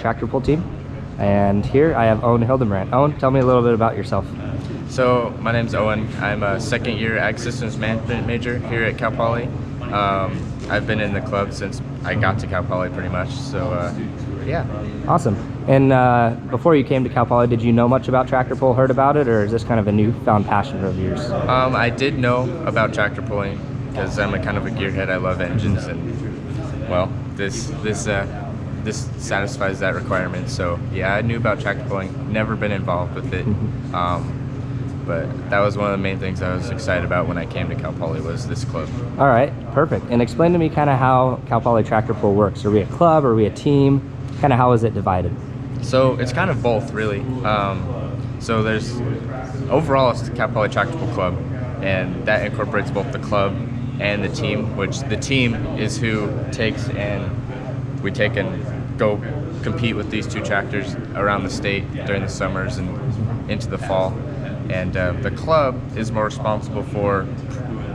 tractor pull team. And here I have Owen Hildebrand. Owen, tell me a little bit about yourself. So my name's Owen. I'm a second year Ag Systems Management major here at Cal Poly. I've been in the club since I got to Cal Poly pretty much, so yeah. Awesome. And before you came to Cal Poly, did you know much about tractor pull, heard about it, or is this kind of a newfound passion of yours? I did know about tractor pulling because I'm a kind of a gearhead. I love engines, and well, this satisfies that requirement. So yeah, I knew about tractor pulling, never been involved with it. But that was one of the main things I was excited about when I came to Cal Poly, was this club. All right, perfect. And explain to me kind of how Cal Poly tractor pull works. Are we a club? Are we a team? Kind of how is it divided? So it's kind of both, really. So there's, overall it's the Cal Poly Tractor Pull Club, and that incorporates both the club and the team, which the team is who takes and we take and go compete with these two tractors around the state during the summers and into the fall. And the club is more responsible for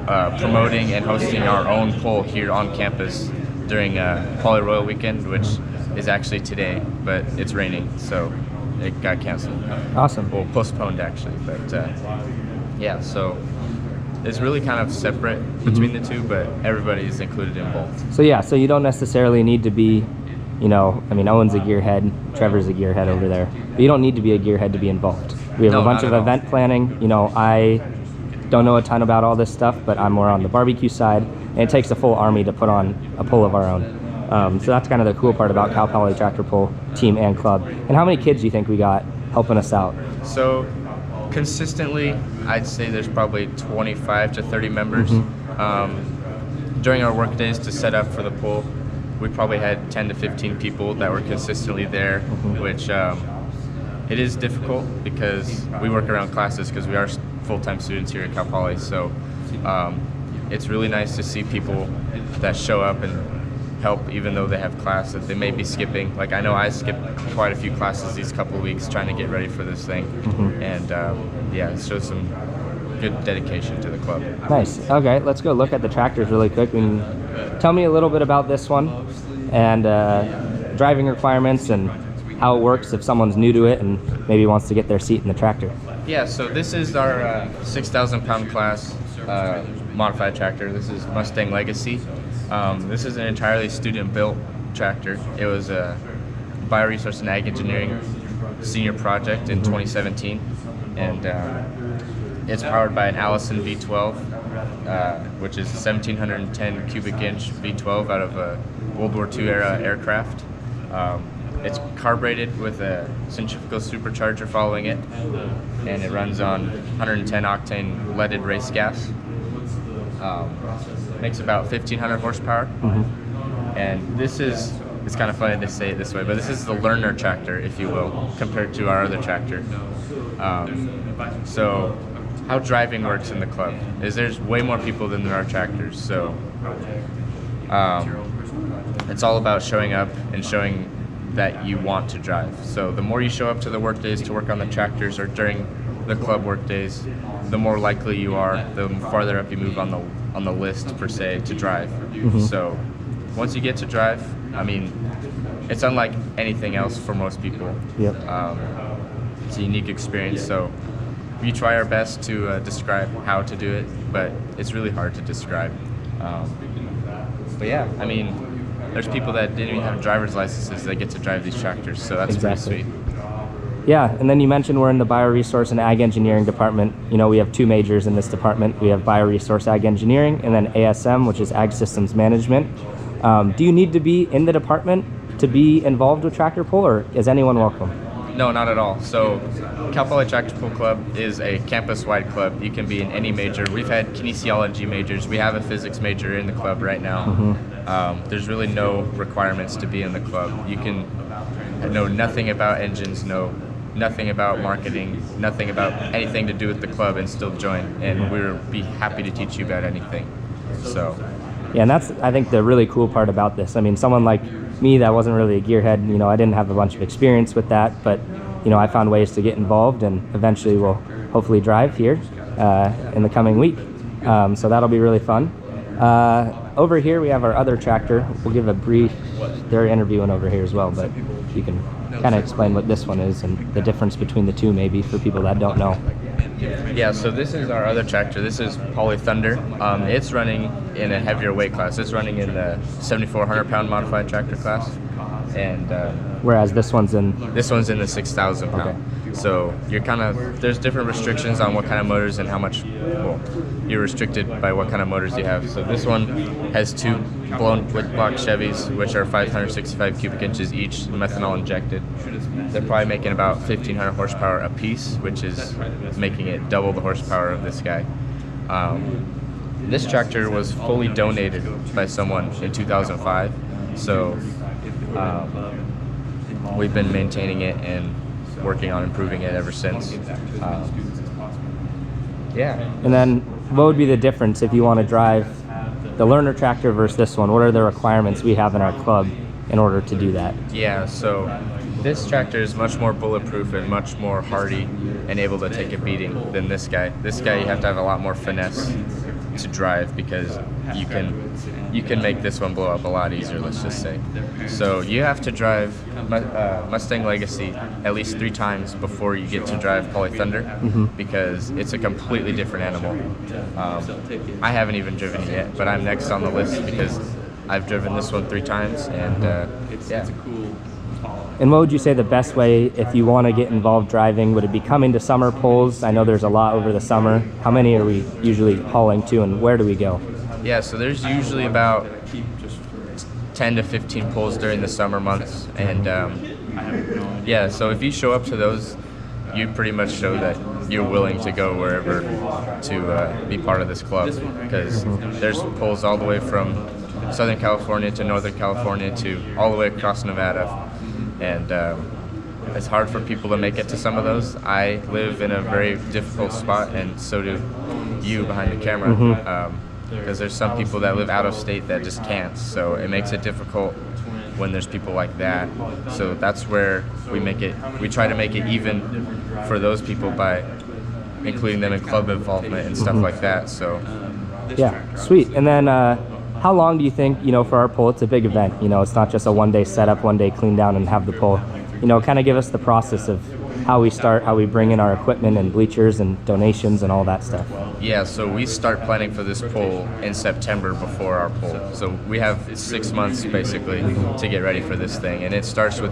promoting and hosting our own pull here on campus during Poly Royal Weekend, which is actually today, but it's raining, so it got canceled. Awesome. Well, postponed actually, but yeah, so it's really kind of separate between the two, but everybody is included in both. So yeah, so you don't necessarily need to be, you know, I mean, Owen's a gearhead, Trevor's a gearhead over there, but you don't need to be a gearhead to be involved. We have a bunch of event planning. You know, I don't know a ton about all this stuff, but I'm more on the barbecue side, and it takes a full army to put on a pull of our own. So that's kind of the cool part about Cal Poly Tractor Pull team and club. And how many kids do you think we got helping us out? So consistently, I'd say there's probably 25 to 30 members. During our work days to set up for the pull, we probably had 10 to 15 people that were consistently there, which it is difficult because we work around classes because we are full-time students here at Cal Poly. So it's really nice to see people that show up and help even though they have class that they may be skipping. Like I know I skipped quite a few classes these couple of weeks trying to get ready for this thing. And yeah, it shows some good dedication to the club. Nice. Okay, let's go look at the tractors really quick. And tell me a little bit about this one and driving requirements and how it works if someone's new to it and maybe wants to get their seat in the tractor. Yeah, so this is our 6,000 pound class modified tractor. This is Mustang Legacy. This is an entirely student-built tractor. It was a Bioresource and Ag Engineering senior project in 2017, and it's powered by an Allison V12, which is a 1,710 cubic inch V12 out of a World War II era aircraft. It's carbureted with a centrifugal supercharger following it, and it runs on 110 octane leaded race gas. Makes about 1,500 horsepower. And this is, it's kind of funny to say it this way, but this is the learner tractor, if you will, compared to our other tractor. So how driving works in the club is there's way more people than there are tractors. So it's all about showing up and showing that you want to drive. So the more you show up to the work days to work on the tractors or during the club work days, the more likely you are, the farther up you move on the list per se to drive. So once you get to drive, I mean, it's unlike anything else for most people. It's a unique experience. So we try our best to describe how to do it, but it's really hard to describe. But yeah, I mean, there's people that didn't even have driver's licenses that get to drive these tractors, so that's pretty sweet. Yeah, and then you mentioned we're in the Bioresource and Ag Engineering department. You know, we have two majors in this department. We have Bioresource Ag Engineering and then ASM, which is Ag Systems Management. Do you need to be in the department to be involved with tractor pull, or is anyone welcome? No, not at all. So Cal Poly Tractor Pull Club is a campus-wide club. You can be in any major. We've had kinesiology majors. We have a physics major in the club right now. There's really no requirements to be in the club. You can know nothing about engines, know nothing about marketing, nothing about anything to do with the club and still join. And we'll be happy to teach you about anything. So yeah, and that's, I think, the really cool part about this. I mean, someone like me that wasn't really a gearhead, you know, I didn't have a bunch of experience with that, but, you know, I found ways to get involved, and eventually we'll hopefully drive here in the coming week. So that'll be really fun. Over here we have our other tractor. We'll give a brief, they're interviewing over here as well, but you can kind of explain what this one is and the difference between the two, maybe for people that don't know. Yeah, so this is our other tractor. This is Poly Thunder. It's running in a heavier weight class. It's running in the 7,400 pound modified tractor class, and whereas this one's in the 6,000 pound. Okay. So you're there's different restrictions on what kind of motors and how much. Well, you're restricted by what kind of motors you have. So this one has 2 blown quick block Chevys, which are 565 cubic inches each, methanol injected. They're probably making about 1,500 horsepower a piece, which is making it double the horsepower of this guy. This tractor was fully donated by someone in 2005, so we've been maintaining it and working on improving it ever since. Yeah. And then what would be the difference if you want to drive the learner tractor versus this one? What are the requirements we have in our club in order to do that? Yeah, so this tractor is much more bulletproof and much more hardy and able to take a beating than this guy. This guy, you have to have a lot more finesse to drive because you can make this one blow up a lot easier, let's just say. So you have to drive Mustang Legacy at least 3 times before you get to drive Poly Thunder, because it's a completely different animal. I haven't even driven it yet, but I'm next on the list because I've driven this one 3 times, and yeah. And what would you say the best way, if you want to get involved driving, would it be coming to summer pulls? I know there's a lot over the summer. How many are we usually hauling to, and where do we go? Yeah, so there's usually about 10 to 15 pulls during the summer months, and yeah, so if you show up to those, you pretty much show that you're willing to go wherever to be part of this club, because there's pulls all the way from Southern California to Northern California to all the way across Nevada. And it's hard for people to make it to some of those. I live in a very difficult spot, and so do you behind the camera, because there's some people that live out of state that just can't. So it makes it difficult when there's people like that. So that's where we try to make it even for those people by including them in club involvement and stuff like that. So yeah, sweet. And then how long do you think, for our pull, it's a big event, it's not just a one-day setup, one-day clean down and have the pull, kind of give us the process of how we start, how we bring in our equipment and bleachers and donations and all that stuff. Yeah, so we start planning for this pull in September before our pull. So we have 6 months basically to get ready for this thing, and it starts with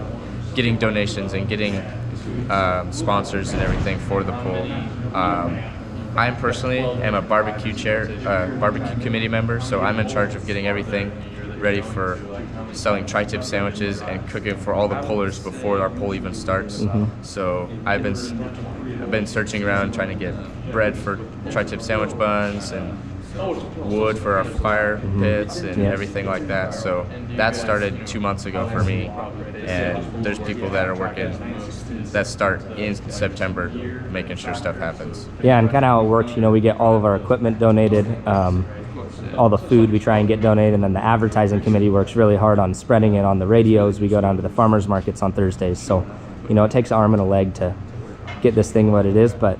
getting donations and getting sponsors and everything for the pull. I personally am a barbecue committee member, so I'm in charge of getting everything ready for selling tri-tip sandwiches and cooking for all the pullers before our pull even starts. So I've been searching around trying to get bread for tri-tip sandwich buns and wood for our fire pits and everything like that. So that started 2 months ago for me, and there's people that are working that start in September making sure stuff happens. Yeah, and kind of how it works, we get all of our equipment donated, all the food we try and get donated, and then the advertising committee works really hard on spreading it on the radios. We go down to the farmers markets on Thursdays, so it takes an arm and a leg to get this thing what it is, but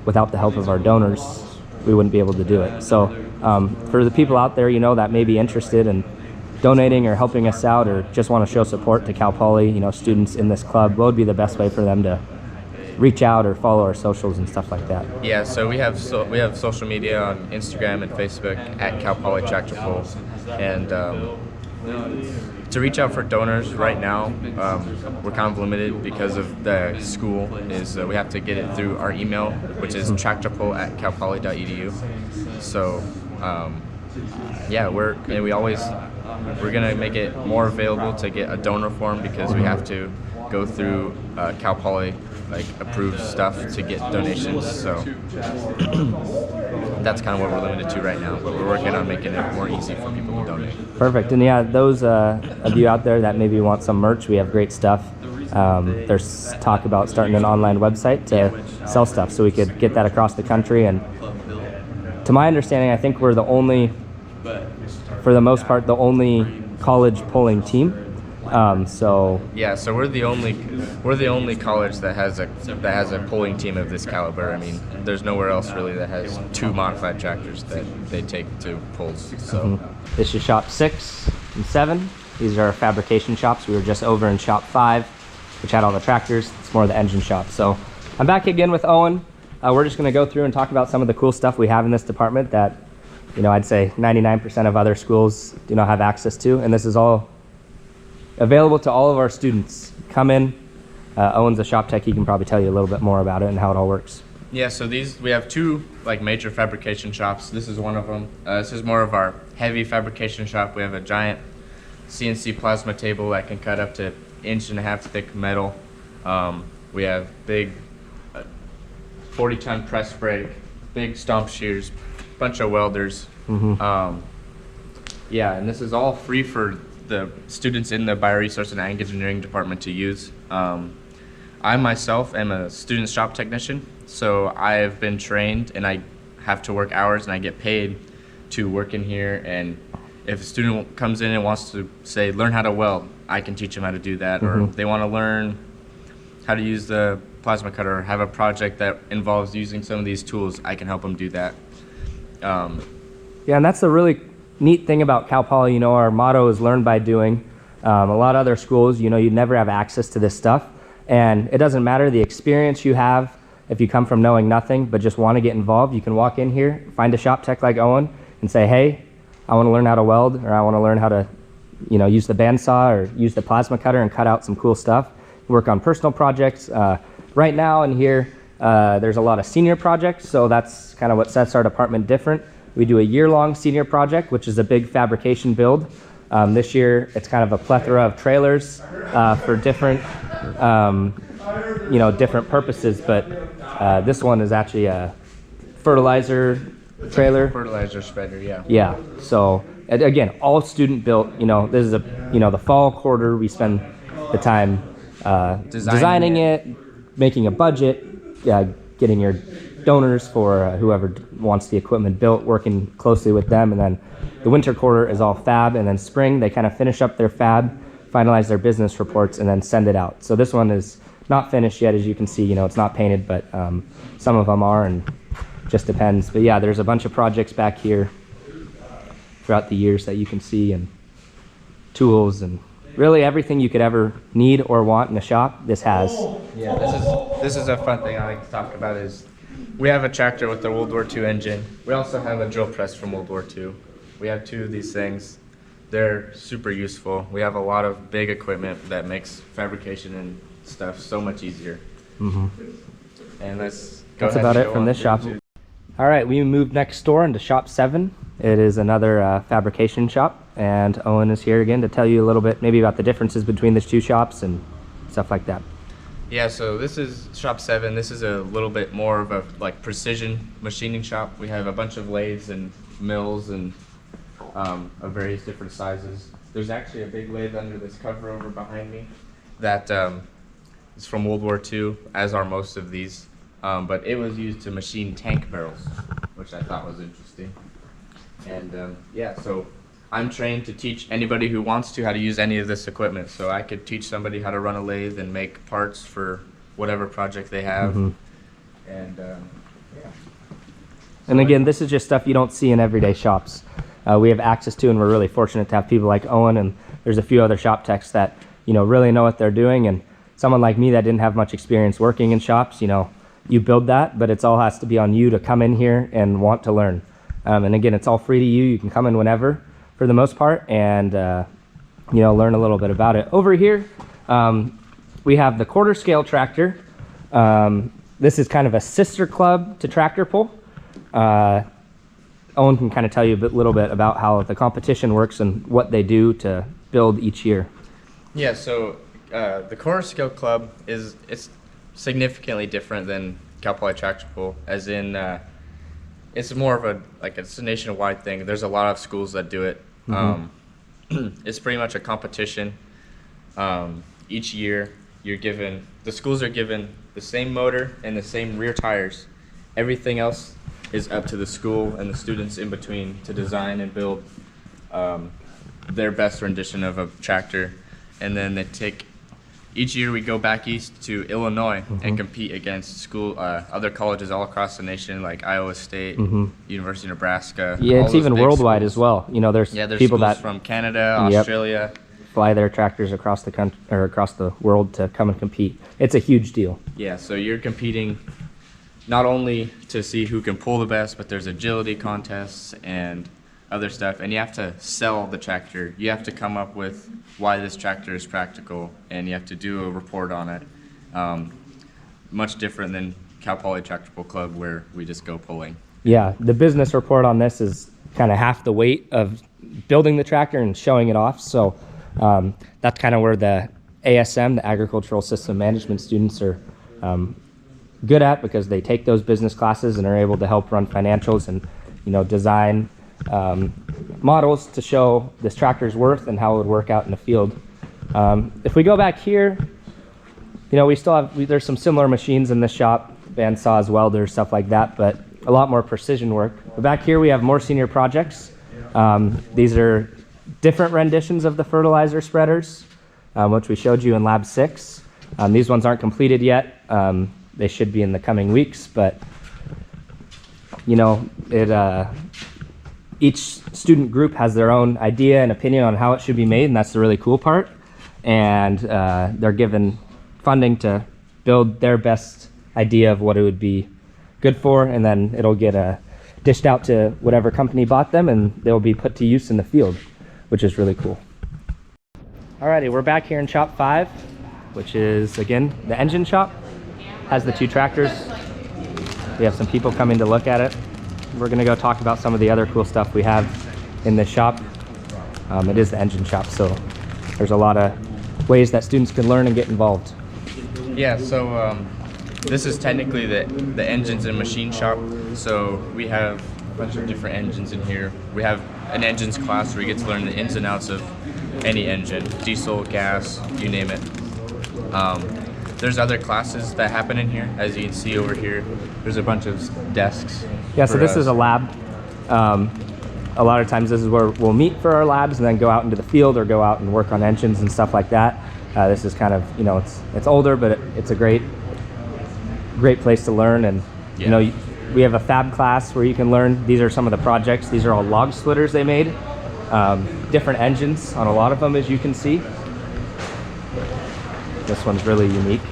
without the help of our donors, we wouldn't be able to do it. So for the people out there, that may be interested in donating or helping us out, or just want to show support to Cal Poly, students in this club, what would be the best way for them to reach out or follow our socials and stuff like that? Yeah, so we have social media on Instagram and Facebook at Cal Poly Tractor Pull, and to reach out for donors right now, we're kind of limited because of the school. We have to get it through our email, which is tractorpull@calpoly.edu. So yeah, we're gonna make it more available to get a donor form, because we have to go through Cal Poly approved stuff to get donations. So that's kind of what we're limited to right now, but we're working on making it more easy for people to donate. Perfect. And yeah, those of you out there that maybe want some merch, we have great stuff. There's talk about starting an online website to sell stuff, so we could get that across the country. And to my understanding, I think we're for the most part, the only college pulling team. So yeah, so we're the only college that has a pulling team of this caliber. I mean, there's nowhere else really that has 2 modified tractors that they take to pulls. So this is shop 6 and 7. These are our fabrication shops. We were just over in shop 5. which had all the tractors. It's more of the engine shop. So I'm back again with Owen. We're just going to go through and talk about some of the cool stuff we have in this department that, you know, I'd say 99% of other schools do not have access to. And this is all available to all of our students. Come in. Owen's a shop tech. He can probably tell you a little bit more about it and how it all works. Yeah, so we have two like major fabrication shops. This is one of them. This is more of our heavy fabrication shop. We have a giant CNC plasma table that can cut up to 1.5 inch thick metal. We have big 40-ton press brake, big stomp shears, bunch of welders. Yeah, and this is all free for the students in the bioresource and ag engineering department to use. I myself am a student shop technician, so I have been trained and I have to work hours and I get paid to work in here. And if a student comes in and wants to, say, learn how to weld, I can teach them how to do that. Or if they want to learn how to use the plasma cutter or have a project that involves using some of these tools, I can help them do that. Yeah, and that's the really neat thing about Cal Poly. You know, our motto is learn by doing. A lot of other schools, you know, you'd never have access to this stuff. And it doesn't matter the experience you have if you come from knowing nothing but just want to get involved. You can walk in here, find a shop tech like Owen, and say, hey, I want to learn how to weld, or I want to learn how to, you know, use the bandsaw or use the plasma cutter and cut out some cool stuff. Work on personal projects. Right now in here, there's a lot of senior projects, so that's kind of what sets our department different. We do a year-long senior project, which is a big fabrication build. This year, it's kind of a plethora of trailers for different, you know, different purposes. But this one is actually a fertilizer trailer. Fertilizer spreader, yeah. Yeah. So again, all student built. You know, this is the fall quarter. We spend the time designing it, making a budget, getting your donors for whoever wants the equipment built, working closely with them, and then the winter quarter is all fab, and then spring they kind of finish up their fab, finalize their business reports, and then send it out. So this one is not finished yet, as you can see. You know, it's not painted, but some of them are, and just depends. But yeah, there's a bunch of projects back here throughout the years that you can see, and tools, and really everything you could ever need or want in a shop, this has. Yeah, this is a fun thing I like to talk about. Is we have a tractor with the World War II engine. We also have a drill press from World War II. We have two of these things. They're super useful. We have a lot of big equipment that makes fabrication and stuff so much easier. And that's about it from this shop. All right, we moved next door into shop 7. It is another fabrication shop, and Owen is here again to tell you a little bit maybe about the differences between the two shops and stuff like that. Yeah, so this is shop 7. This is a little bit more of a like precision machining shop. We have a bunch of lathes and mills and of various different sizes. There's actually a big lathe under this cover over behind me that is from World War II, as are most of these. But it was used to machine tank barrels, which I thought was interesting. And yeah, so I'm trained to teach anybody who wants to how to use any of this equipment. So I could teach somebody how to run a lathe and make parts for whatever project they have. And yeah. And again, this is just stuff you don't see in everyday shops. We have access to, and we're really fortunate to have people like Owen, and there's a few other shop techs that, you know, really know what they're doing. And someone like me that didn't have much experience working in shops, you know, you build that, but it's all has to be on you to come in here and want to learn. And again, it's all free to you. You can come in whenever, for the most part, and you know, learn a little bit about it. Over here, we have the quarter scale tractor. This is kind of a sister club to Tractor Pull. Owen can kind of tell you a little bit about how the competition works and what they do to build each year. Yeah, so the quarter scale club it's significantly different than Cal Poly Tractor Pull, as in it's more of it's a nationwide thing. There's a lot of schools that do it. It's pretty much a competition. Each year the schools are given the same motor and the same rear tires. Everything else is up to the school and the students in between to design and build their best rendition of a tractor. And then each year we go back east to Illinois and compete against other colleges all across the nation, like Iowa State, University of Nebraska. Yeah, it's even worldwide schools as well. You know, there's people schools from Canada, Australia. fly their tractors across the country or across the world to come and compete. It's a huge deal. Yeah, so you're competing not only to see who can pull the best, but there's agility contests and other stuff, and you have to sell the tractor. You have to come up with why this tractor is practical, and you have to do a report on it. Much different than Cal Poly Tractor Pull Club, where we just go pulling. Yeah, the business report on this is kind of half the weight of building the tractor and showing it off. So that's kind of where the ASM, the Agricultural System Management students, are good at, because they take those business classes and are able to help run financials and, you know, design models to show this tractor's worth and how it would work out in the field. If we go back here, you know, we still have, there's some similar machines in this shop, bandsaws, welders, stuff like that, but a lot more precision work. But back here we have more senior projects. These are different renditions of the fertilizer spreaders, which we showed you in Lab 6. These ones aren't completed yet. They should be in the coming weeks, but you know, each student group has their own idea and opinion on how it should be made, and that's the really cool part. And they're given funding to build their best idea of what it would be good for, and then it'll get dished out to whatever company bought them, and they'll be put to use in the field, which is really cool. Alrighty, we're back here in shop 5, which is again the engine shop. Has the 2 tractors. We have some people coming to look at it. We're gonna go talk about some of the other cool stuff we have in this shop. It is the engine shop, so there's a lot of ways that students can learn and get involved. Yeah, so this is technically the engines and machine shop. So we have a bunch of different engines in here. We have an engines class where you get to learn the ins and outs of any engine, diesel, gas, you name it. There's other classes that happen in here. As you can see over here, there's a bunch of desks. Yeah, so this is a lab. A lot of times this is where we'll meet for our labs and then go out into the field or go out and work on engines and stuff like that. This is kind of, you know, it's older, but it's a great place to learn. And yeah. You know, we have a fab class where you can learn. These are some of the projects. These are all log splitters they made. Different engines on a lot of them, as you can see. This one's really unique.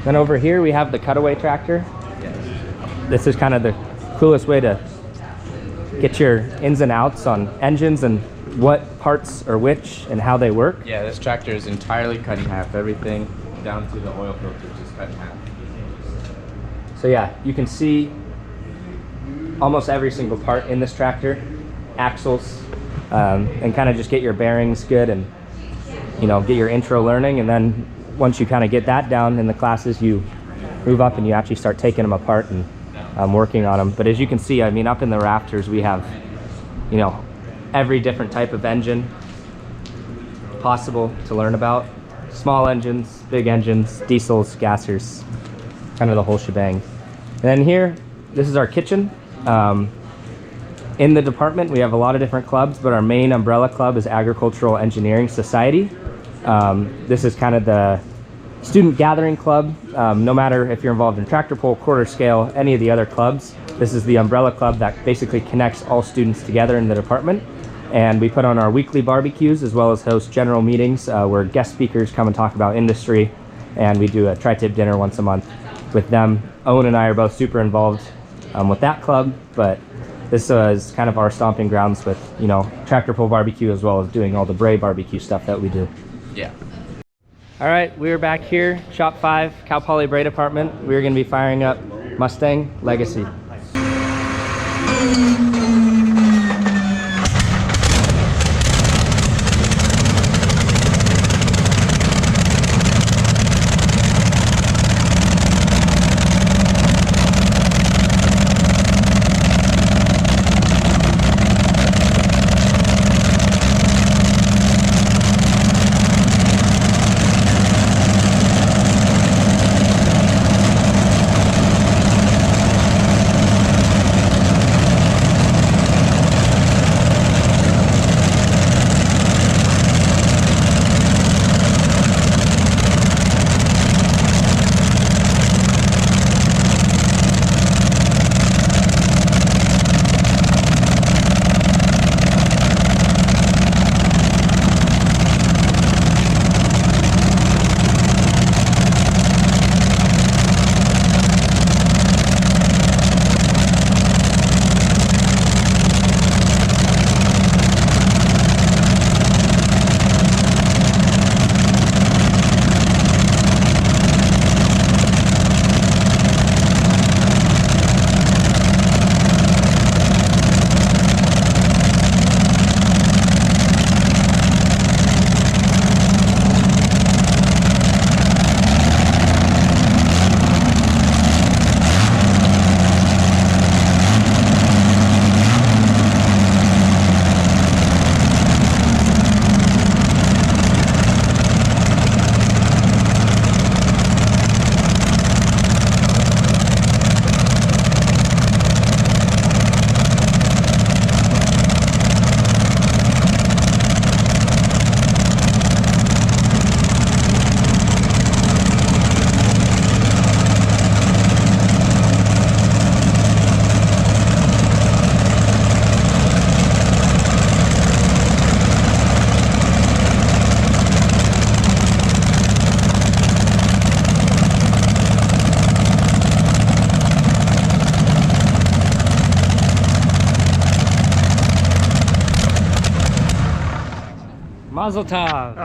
Then over here we have the cutaway tractor. Yes. This is kind of the coolest way to get your ins and outs on engines and what parts are which and how they work. Yeah, this tractor is entirely cut in half. Everything down to the oil filters is cut in half. So yeah, you can see almost every single part in this tractor, axles, and kind of just get your bearings good and, you know, get your intro learning. And then once you kind of get that down in the classes, you move up and you actually start taking them apart and working on them. But as you can see, I mean, up in the rafters we have, you know, every different type of engine possible to learn about. Small engines, big engines, diesels, gassers, kind of the whole shebang. And then here, this is our kitchen. In the department, we have a lot of different clubs, but our main umbrella club is Agricultural Engineering Society. This is kind of the student gathering club. No matter if you're involved in tractor pull, quarter scale, any of the other clubs, this is the umbrella club that basically connects all students together in the department. And we put on our weekly barbecues as well as host general meetings where guest speakers come and talk about industry. And we do a tri-tip dinner once a month with them. Owen and I are both super involved with that club, but this is kind of our stomping grounds with, you know, tractor pull barbecue as well as doing all the Bray barbecue stuff that we do. Yeah. All right, we're back here, Shop 5, Cal Poly Bray Department. We're going to be firing up Mustang Legacy. Mazel tov.